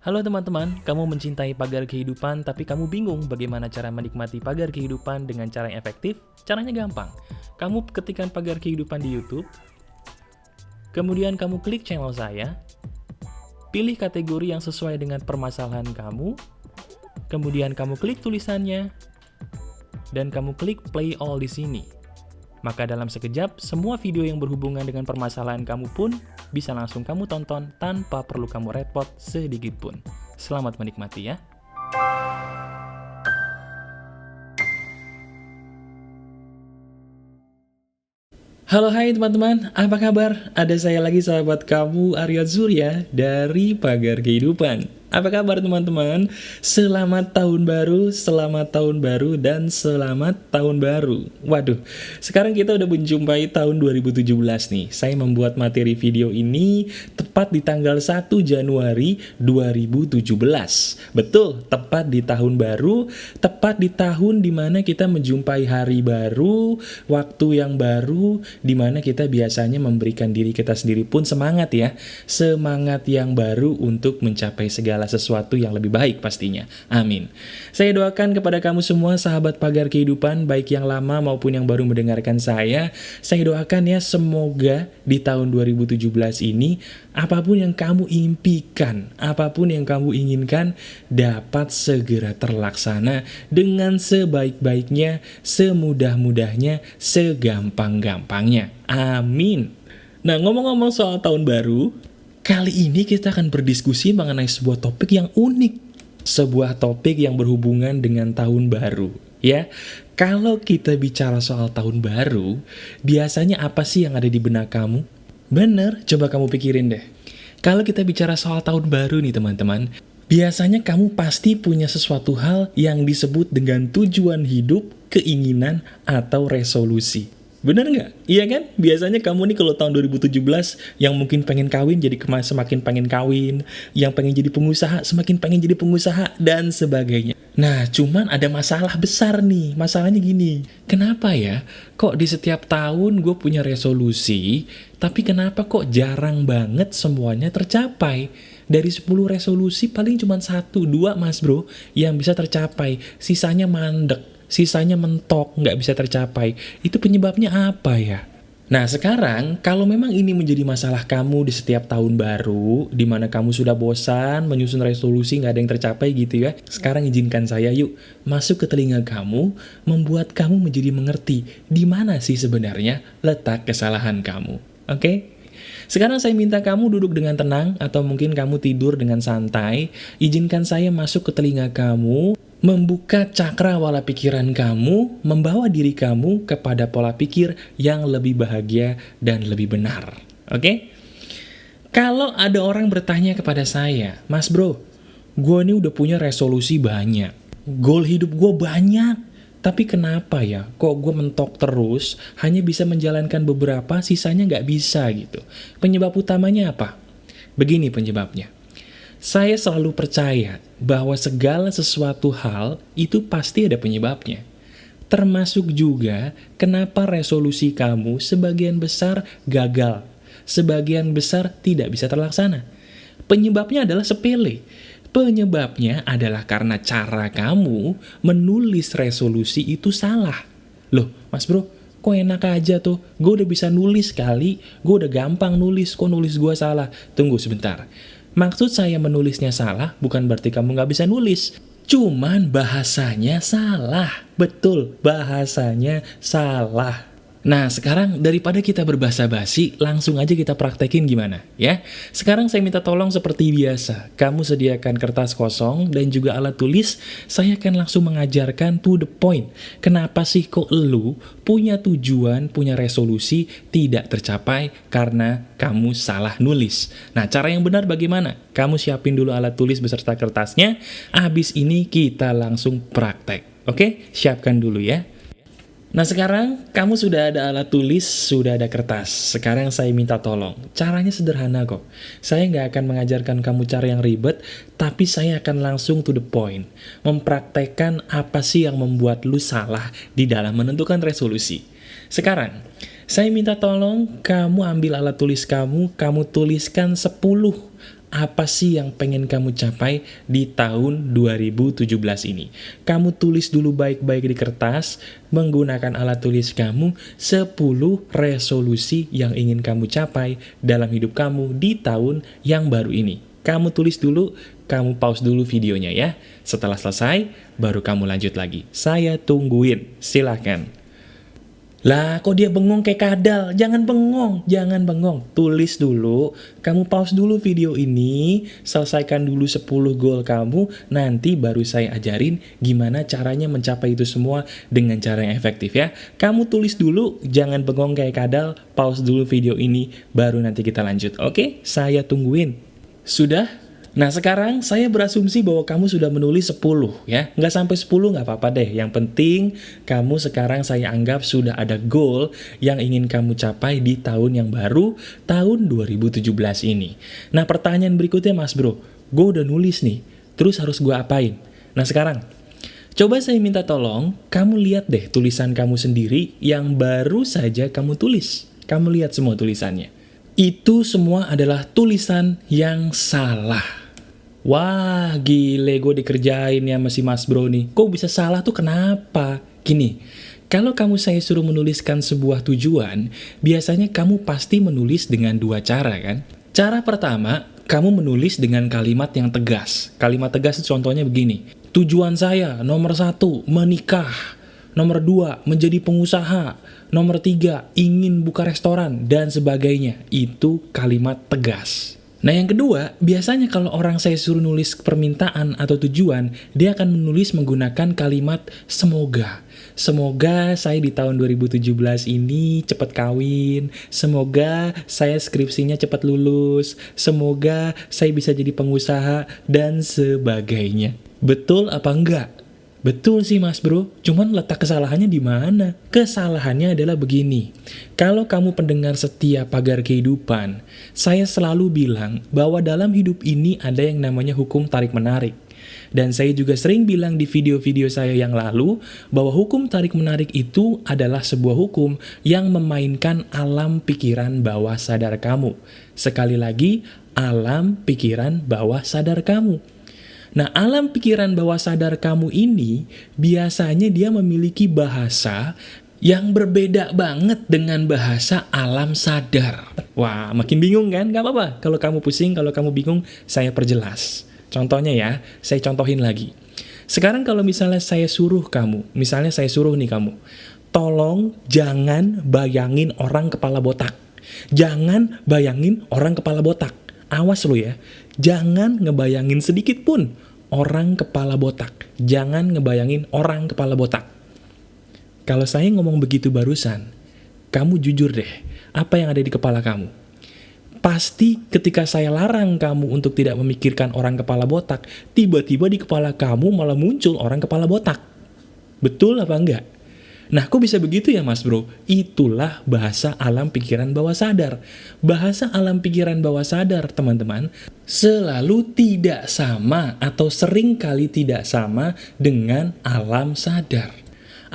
Halo teman-teman, kamu mencintai pagar kehidupan tapi kamu bingung bagaimana cara menikmati pagar kehidupan dengan cara yang efektif? Caranya gampang. Kamu ketikkan pagar kehidupan di YouTube, kemudian kamu klik channel saya, pilih kategori yang sesuai dengan permasalahan kamu, kemudian kamu klik tulisannya, dan kamu klik play all di sini. Maka dalam sekejap, semua video yang berhubungan dengan permasalahan kamu pun bisa langsung kamu tonton tanpa perlu kamu repot sedikit pun. Selamat menikmati ya. Halo hai teman-teman, apa kabar? Ada saya lagi sahabat kamu Arya Surya dari Pagar Kehidupan. Apa kabar teman-teman? Selamat tahun baru, dan selamat tahun baru. Waduh, sekarang kita udah menjumpai tahun 2017 nih. Saya membuat materi video ini tepat di tanggal 1 Januari 2017. Betul, tepat di tahun baru, tepat di tahun dimana kita menjumpai hari baru, waktu yang baru, dimana kita biasanya memberikan diri kita sendiri pun semangat ya. Semangat yang baru untuk mencapai segala sesuatu yang lebih baik pastinya. Amin. Saya doakan kepada kamu semua sahabat Pagar Kehidupan, baik yang lama maupun yang baru mendengarkan saya doakan ya semoga di tahun 2017 ini apapun yang kamu impikan, apapun yang kamu inginkan dapat segera terlaksana dengan sebaik-baiknya, semudah-mudahnya, segampang-gampangnya. Amin. Nah, ngomong-ngomong soal tahun baru, kali ini kita akan berdiskusi mengenai sebuah topik yang unik. Sebuah topik yang berhubungan dengan tahun baru. Ya, kalau kita bicara soal tahun baru, biasanya apa sih yang ada di benak kamu? Bener, coba kamu pikirin deh. Kalau kita bicara soal tahun baru nih teman-teman, biasanya kamu pasti punya sesuatu hal yang disebut dengan tujuan hidup, keinginan, atau resolusi. Bener nggak? Iya kan? Biasanya kamu nih kalau tahun 2017 yang mungkin pengen kawin jadi semakin pengen kawin, yang pengen jadi pengusaha semakin pengen jadi pengusaha, dan sebagainya. Nah, cuman ada masalah besar nih. Masalahnya gini, kenapa ya? Kok di setiap tahun gue punya resolusi, tapi kenapa kok jarang banget semuanya tercapai? Dari 10 resolusi paling cuma 1-2 mas bro yang bisa tercapai, sisanya mandek. Sisanya mentok, nggak bisa tercapai. Itu penyebabnya apa ya? Nah sekarang, kalau memang ini menjadi masalah kamu di setiap tahun baru, di mana kamu sudah bosan menyusun resolusi nggak ada yang tercapai gitu ya, sekarang izinkan saya yuk masuk ke telinga kamu, membuat kamu menjadi mengerti di mana sih sebenarnya letak kesalahan kamu. Oke? Sekarang saya minta kamu duduk dengan tenang, atau mungkin kamu tidur dengan santai. Izinkan saya masuk ke telinga kamu, membuka cakrawala pikiran kamu, membawa diri kamu kepada pola pikir yang lebih bahagia dan lebih benar. Oke? Kalau ada orang bertanya kepada saya, Mas bro, gue ini udah punya resolusi banyak, goal hidup gue banyak, tapi kenapa ya, kok gue mentok terus, hanya bisa menjalankan beberapa, sisanya nggak bisa gitu. Penyebab utamanya apa? Begini penyebabnya. Saya selalu percaya bahwa segala sesuatu hal itu pasti ada penyebabnya. Termasuk juga kenapa resolusi kamu sebagian besar gagal, sebagian besar tidak bisa terlaksana. Penyebabnya adalah sepele. Penyebabnya adalah karena cara kamu menulis resolusi itu salah. Loh, mas bro, kok enak aja tuh, gue udah bisa nulis kali, gue udah gampang nulis, kok nulis gue salah? Tunggu sebentar. Maksud saya menulisnya salah bukan berarti kamu nggak bisa nulis. Cuman bahasanya salah. Betul, bahasanya salah. Nah, sekarang daripada kita berbahasa basi, langsung aja kita praktekin gimana, ya? Sekarang saya minta tolong seperti biasa. Kamu sediakan kertas kosong dan juga alat tulis. Saya akan langsung mengajarkan to the point. Kenapa sih kok lu punya tujuan, punya resolusi tidak tercapai karena kamu salah nulis? Nah, cara yang benar bagaimana? Kamu siapin dulu alat tulis beserta kertasnya. Abis ini kita langsung praktek. Oke? Siapkan dulu ya. Nah sekarang kamu sudah ada alat tulis, sudah ada kertas. Sekarang saya minta tolong. Caranya sederhana kok. Saya nggak akan mengajarkan kamu cara yang ribet, tapi saya akan langsung to the point. Mempraktekkan apa sih yang membuat lu salah di dalam menentukan resolusi. Sekarang, saya minta tolong kamu ambil alat tulis kamu tuliskan 10 apa sih yang pengen kamu capai di tahun 2017 ini. Kamu tulis dulu baik-baik di kertas, menggunakan alat tulis kamu, 10 resolusi yang ingin kamu capai dalam hidup kamu di tahun yang baru ini. Kamu tulis dulu, kamu pause dulu videonya ya. Setelah selesai, baru kamu lanjut lagi. Saya tungguin, silahkan. Lah, kok dia bengong kayak kadal? Jangan bengong, jangan bengong. Tulis dulu, kamu pause dulu video ini, selesaikan dulu 10 goal kamu, nanti baru saya ajarin gimana caranya mencapai itu semua dengan cara yang efektif ya. Kamu tulis dulu, jangan bengong kayak kadal, pause dulu video ini, baru nanti kita lanjut. Oke, saya tungguin. Sudah? Nah sekarang saya berasumsi bahwa kamu sudah menulis 10 ya. Nggak sampai 10 nggak apa-apa deh. Yang penting kamu sekarang saya anggap sudah ada goal yang ingin kamu capai di tahun yang baru, tahun 2017 ini. Nah pertanyaan berikutnya Mas Bro, gue udah nulis nih, terus harus gue apain? Nah sekarang, coba saya minta tolong, kamu lihat deh tulisan kamu sendiri yang baru saja kamu tulis. Kamu lihat semua tulisannya. Itu semua adalah tulisan yang salah. Wah, gile gue dikerjain ya masih Mas Bro nih. Kok bisa salah tuh kenapa? Gini, kalau kamu saya suruh menuliskan sebuah tujuan, biasanya kamu pasti menulis dengan dua cara kan? Cara pertama, kamu menulis dengan kalimat yang tegas. Kalimat tegas itu contohnya begini. Tujuan saya, nomor 1, menikah. Nomor 2, menjadi pengusaha. Nomor 3, ingin buka restoran, dan sebagainya. Itu kalimat tegas. Nah yang kedua, biasanya kalau orang saya suruh nulis permintaan atau tujuan, dia akan menulis menggunakan kalimat semoga. Semoga saya di tahun 2017 ini cepat kawin, semoga saya skripsinya cepat lulus, semoga saya bisa jadi pengusaha, dan sebagainya. Betul apa enggak? Betul sih Mas Bro, cuman letak kesalahannya di mana? Kesalahannya adalah begini, kalau kamu pendengar setia Pagar Kehidupan, saya selalu bilang bahwa dalam hidup ini ada yang namanya hukum tarik-menarik. Dan saya juga sering bilang di video-video saya yang lalu, bahwa hukum tarik-menarik itu adalah sebuah hukum yang memainkan alam pikiran bawah sadar kamu. Sekali lagi, alam pikiran bawah sadar kamu. Nah, alam pikiran bawah sadar kamu ini biasanya dia memiliki bahasa yang berbeda banget dengan bahasa alam sadar. Wah, makin bingung kan? Gak apa-apa. Kalau kamu pusing, kalau kamu bingung, saya perjelas. Contohnya ya, saya contohin lagi. Sekarang kalau misalnya saya suruh kamu, misalnya saya suruh nih kamu, tolong jangan bayangin orang kepala botak. Jangan bayangin orang kepala botak. Awas lo ya, jangan ngebayangin sedikit pun orang kepala botak. Jangan ngebayangin orang kepala botak. Kalau saya ngomong begitu barusan, kamu jujur deh, apa yang ada di kepala kamu? Pasti ketika saya larang kamu untuk tidak memikirkan orang kepala botak, tiba-tiba di kepala kamu malah muncul orang kepala botak. Betul apa enggak? Nah, kok bisa begitu ya Mas Bro? Itulah bahasa alam pikiran bawah sadar. Bahasa alam pikiran bawah sadar, teman-teman, selalu tidak sama atau sering kali tidak sama dengan alam sadar.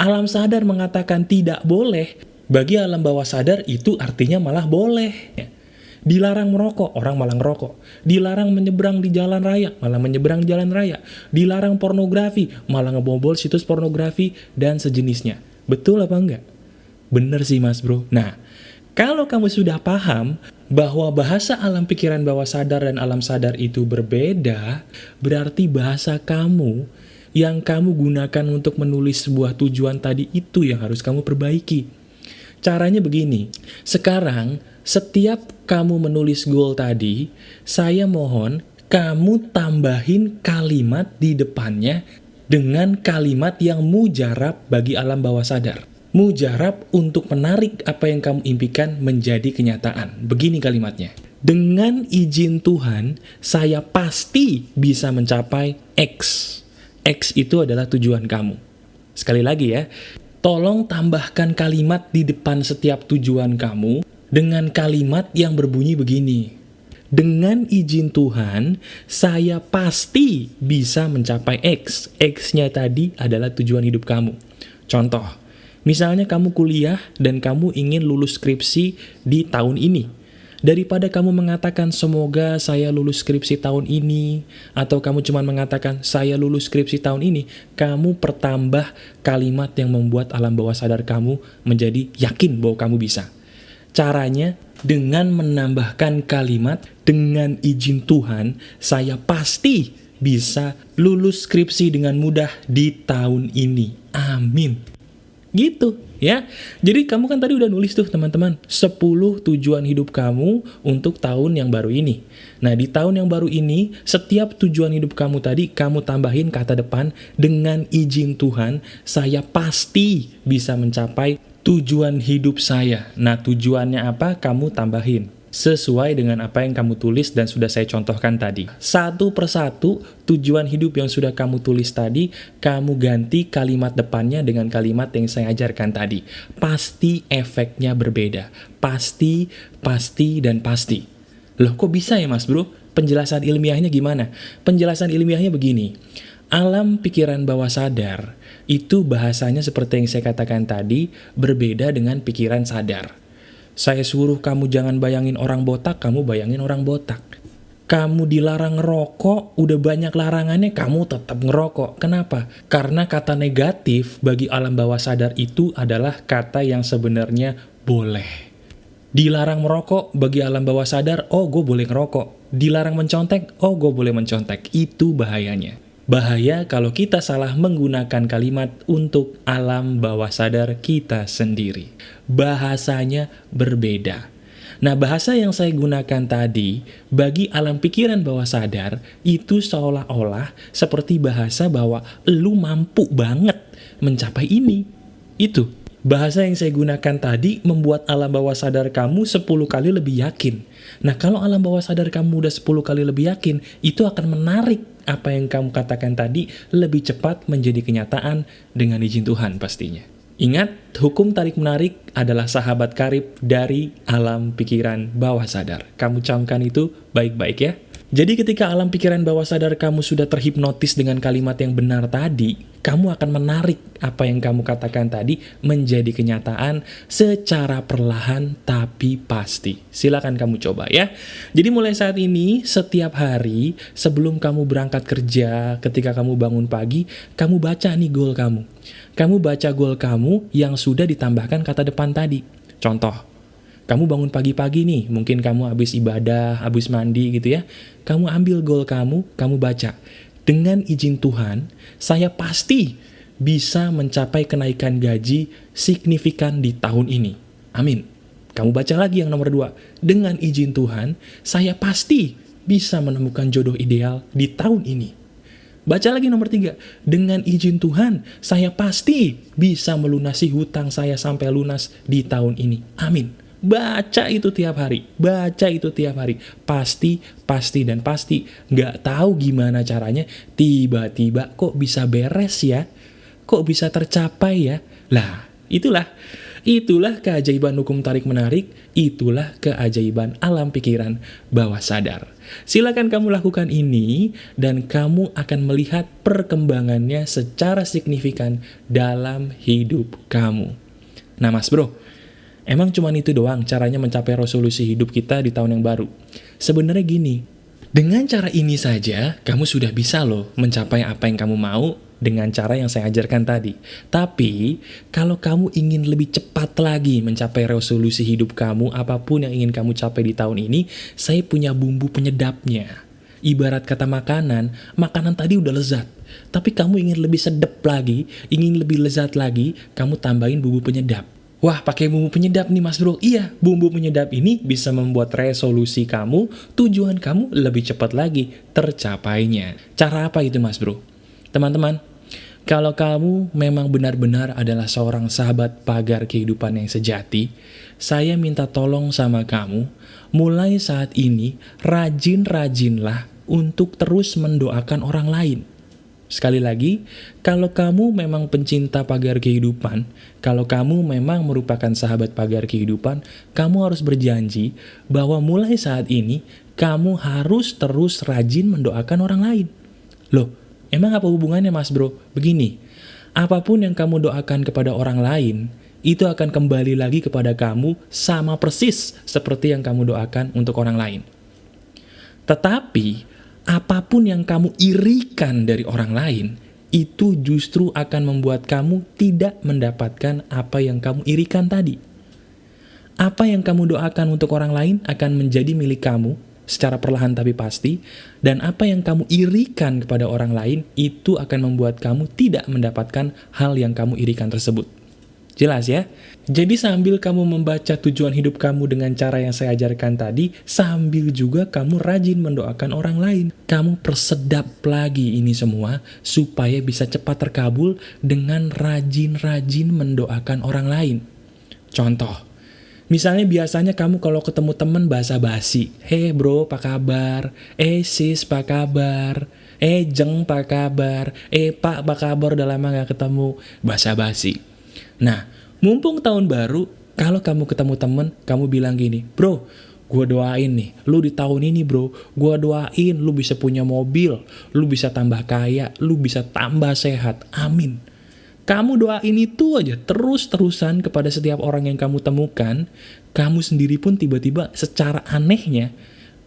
Alam sadar mengatakan tidak boleh, bagi alam bawah sadar itu artinya malah boleh. Dilarang merokok, orang malah ngerokok. Dilarang menyeberang di jalan raya, malah menyeberang di jalan raya. Dilarang pornografi, malah ngebobol situs pornografi dan sejenisnya. Betul apa enggak? Bener sih Mas Bro. Nah, kalau kamu sudah paham bahwa bahasa alam pikiran bawah sadar dan alam sadar itu berbeda, berarti bahasa kamu yang kamu gunakan untuk menulis sebuah tujuan tadi itu yang harus kamu perbaiki. Caranya begini, sekarang setiap kamu menulis goal tadi, saya mohon kamu tambahin kalimat di depannya dengan kalimat yang mujarab bagi alam bawah sadar. Mujarab untuk menarik apa yang kamu impikan menjadi kenyataan. Begini kalimatnya. Dengan izin Tuhan, saya pasti bisa mencapai X. X itu adalah tujuan kamu. Sekali lagi ya, tolong tambahkan kalimat di depan setiap tujuan kamu dengan kalimat yang berbunyi begini. Dengan izin Tuhan, saya pasti bisa mencapai X. X-nya tadi adalah tujuan hidup kamu. Contoh, misalnya kamu kuliah dan kamu ingin lulus skripsi di tahun ini. Daripada kamu mengatakan semoga saya lulus skripsi tahun ini, atau kamu cuma mengatakan saya lulus skripsi tahun ini, kamu pertambah kalimat yang membuat alam bawah sadar kamu menjadi yakin bahwa kamu bisa. Caranya dengan menambahkan kalimat, dengan izin Tuhan, saya pasti bisa lulus skripsi dengan mudah di tahun ini. Amin. Gitu ya. Jadi kamu kan tadi udah nulis tuh teman-teman 10 tujuan hidup kamu untuk tahun yang baru ini. Nah di tahun yang baru ini, setiap tujuan hidup kamu tadi kamu tambahin kata depan, dengan izin Tuhan saya pasti bisa mencapai tujuan hidup saya. Nah tujuannya apa? Kamu tambahin sesuai dengan apa yang kamu tulis dan sudah saya contohkan tadi. Satu persatu tujuan hidup yang sudah kamu tulis tadi, kamu ganti kalimat depannya dengan kalimat yang saya ajarkan tadi. Pasti efeknya berbeda. Pasti, pasti, dan pasti. Loh kok bisa ya mas bro? Penjelasan ilmiahnya gimana? Penjelasan ilmiahnya begini. Alam pikiran bawah sadar itu bahasanya seperti yang saya katakan tadi, berbeda dengan pikiran sadar. Saya suruh kamu jangan bayangin orang botak, kamu bayangin orang botak. Kamu dilarang ngerokok, udah banyak larangannya, kamu tetap ngerokok. Kenapa? Karena kata negatif bagi alam bawah sadar itu adalah kata yang sebenarnya boleh. Dilarang merokok bagi alam bawah sadar, oh gue boleh ngerokok. Dilarang mencontek, oh gue boleh mencontek. Itu bahayanya. Bahaya kalau kita salah menggunakan kalimat untuk alam bawah sadar kita sendiri. Bahasanya berbeda. Nah, bahasa yang saya gunakan tadi, bagi alam pikiran bawah sadar, itu seolah-olah seperti bahasa bahwa lu mampu banget mencapai ini. Itu. Bahasa yang saya gunakan tadi membuat alam bawah sadar kamu 10 kali lebih yakin. Nah, kalau alam bawah sadar kamu udah 10 kali lebih yakin, itu akan menarik apa yang kamu katakan tadi lebih cepat menjadi kenyataan dengan izin Tuhan pastinya. Ingat, hukum tarik-menarik adalah sahabat karib dari alam pikiran bawah sadar. Kamu camkan itu baik-baik ya. Jadi ketika alam pikiran bawah sadar kamu sudah terhipnotis dengan kalimat yang benar tadi, kamu akan menarik apa yang kamu katakan tadi menjadi kenyataan secara perlahan tapi pasti. Silakan kamu coba ya. Jadi mulai saat ini, setiap hari sebelum kamu berangkat kerja, ketika kamu bangun pagi, kamu baca nih goal kamu. Kamu baca goal kamu yang sudah ditambahkan kata depan tadi. Contoh, kamu bangun pagi-pagi nih, mungkin kamu habis ibadah, habis mandi gitu ya. Kamu ambil goal kamu baca. Dengan izin Tuhan, saya pasti bisa mencapai kenaikan gaji signifikan di tahun ini. Amin. Kamu baca lagi yang nomor 2. Dengan izin Tuhan, saya pasti bisa menemukan jodoh ideal di tahun ini. Baca lagi nomor 3. Dengan izin Tuhan, saya pasti bisa melunasi hutang saya sampai lunas di tahun ini. Amin. Baca itu tiap hari. Baca itu tiap hari. Pasti, pasti, dan pasti. Nggak tahu gimana caranya, tiba-tiba kok bisa beres ya? Kok bisa tercapai ya? Lah, itulah keajaiban hukum tarik-menarik, itulah keajaiban alam pikiran bawah sadar. Silakan kamu lakukan ini, dan kamu akan melihat perkembangannya secara signifikan dalam hidup kamu. Nah mas bro, emang cuma itu doang caranya mencapai resolusi hidup kita di tahun yang baru? Sebenarnya gini, dengan cara ini saja, kamu sudah bisa loh mencapai apa yang kamu mau, dengan cara yang saya ajarkan tadi. Tapi, kalau kamu ingin lebih cepat lagi mencapai resolusi hidup kamu, apapun yang ingin kamu capai di tahun ini, saya punya bumbu penyedapnya. Ibarat kata makanan tadi udah lezat. Tapi kamu ingin lebih sedap lagi, ingin lebih lezat lagi, kamu tambahin bumbu penyedap. Wah, pakai bumbu penyedap nih mas bro. Iya, bumbu penyedap ini bisa membuat resolusi kamu, tujuan kamu lebih cepat lagi tercapainya. Cara apa itu mas bro? Teman-teman, kalau kamu memang benar-benar adalah seorang sahabat pagar kehidupan yang sejati, saya minta tolong sama kamu, mulai saat ini rajin-rajinlah untuk terus mendoakan orang lain. Sekali lagi, kalau kamu memang pencinta pagar kehidupan, kalau kamu memang merupakan sahabat pagar kehidupan, kamu harus berjanji bahwa mulai saat ini, kamu harus terus rajin mendoakan orang lain. Loh, emang apa hubungannya mas bro? Begini, apapun yang kamu doakan kepada orang lain, itu akan kembali lagi kepada kamu sama persis seperti yang kamu doakan untuk orang lain. Tetapi, apapun yang kamu irikan dari orang lain, itu justru akan membuat kamu tidak mendapatkan apa yang kamu irikan tadi. Apa yang kamu doakan untuk orang lain akan menjadi milik kamu, secara perlahan tapi pasti, dan apa yang kamu irikan kepada orang lain, itu akan membuat kamu tidak mendapatkan hal yang kamu irikan tersebut. Jelas ya? Jadi sambil kamu membaca tujuan hidup kamu dengan cara yang saya ajarkan tadi, sambil juga kamu rajin mendoakan orang lain. Kamu persedap lagi ini semua, supaya bisa cepat terkabul dengan rajin-rajin mendoakan orang lain. Contoh, misalnya biasanya kamu kalau ketemu temen basa-basi. Hey bro, apa kabar? Sis, apa kabar? Jeng, apa kabar? Pak, apa kabar? Udah lama gak ketemu. Basa-basi. Nah, mumpung tahun baru, kalau kamu ketemu temen, kamu bilang gini, bro, gue doain nih, lu di tahun ini bro, gue doain lu bisa punya mobil, lu bisa tambah kaya, lu bisa tambah sehat. Amin. Kamu doain itu aja terus-terusan kepada setiap orang yang kamu temukan, kamu sendiri pun tiba-tiba secara anehnya,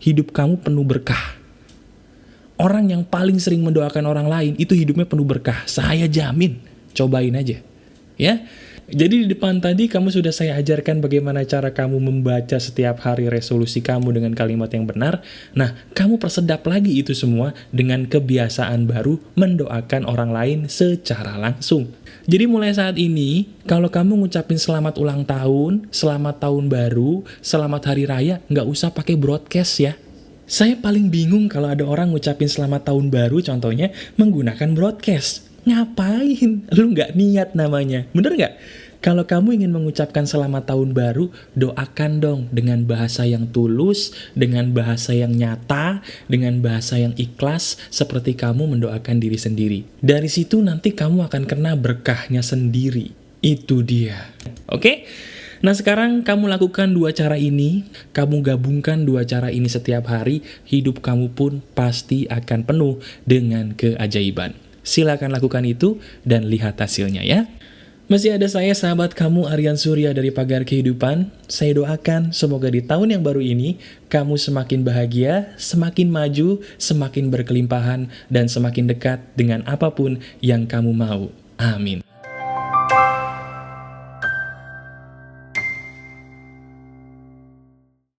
hidup kamu penuh berkah. Orang yang paling sering mendoakan orang lain, itu hidupnya penuh berkah. Saya jamin, cobain aja. Ya, jadi di depan tadi kamu sudah saya ajarkan bagaimana cara kamu membaca setiap hari resolusi kamu dengan kalimat yang benar. Nah, kamu persedap lagi itu semua dengan kebiasaan baru mendoakan orang lain secara langsung. Jadi mulai saat ini, kalau kamu ngucapin selamat ulang tahun, selamat tahun baru, selamat hari raya, nggak usah pakai broadcast ya. Saya paling bingung kalau ada orang ngucapin selamat tahun baru, contohnya menggunakan broadcast. Ngapain? Lu nggak niat namanya. Bener nggak? Kalau kamu ingin mengucapkan selamat tahun baru, doakan dong dengan bahasa yang tulus, dengan bahasa yang nyata, dengan bahasa yang ikhlas, seperti kamu mendoakan diri sendiri. Dari situ nanti kamu akan kena berkahnya sendiri. Itu dia. Oke? Nah sekarang kamu lakukan dua cara ini, kamu gabungkan dua cara ini setiap hari, hidup kamu pun pasti akan penuh dengan keajaiban. Silakan lakukan itu dan lihat hasilnya ya. Masih ada saya sahabat kamu Aryan Surya dari Pagar Kehidupan. Saya doakan semoga di tahun yang baru ini kamu semakin bahagia, semakin maju, semakin berkelimpahan, dan semakin dekat dengan apapun yang kamu mau. Amin.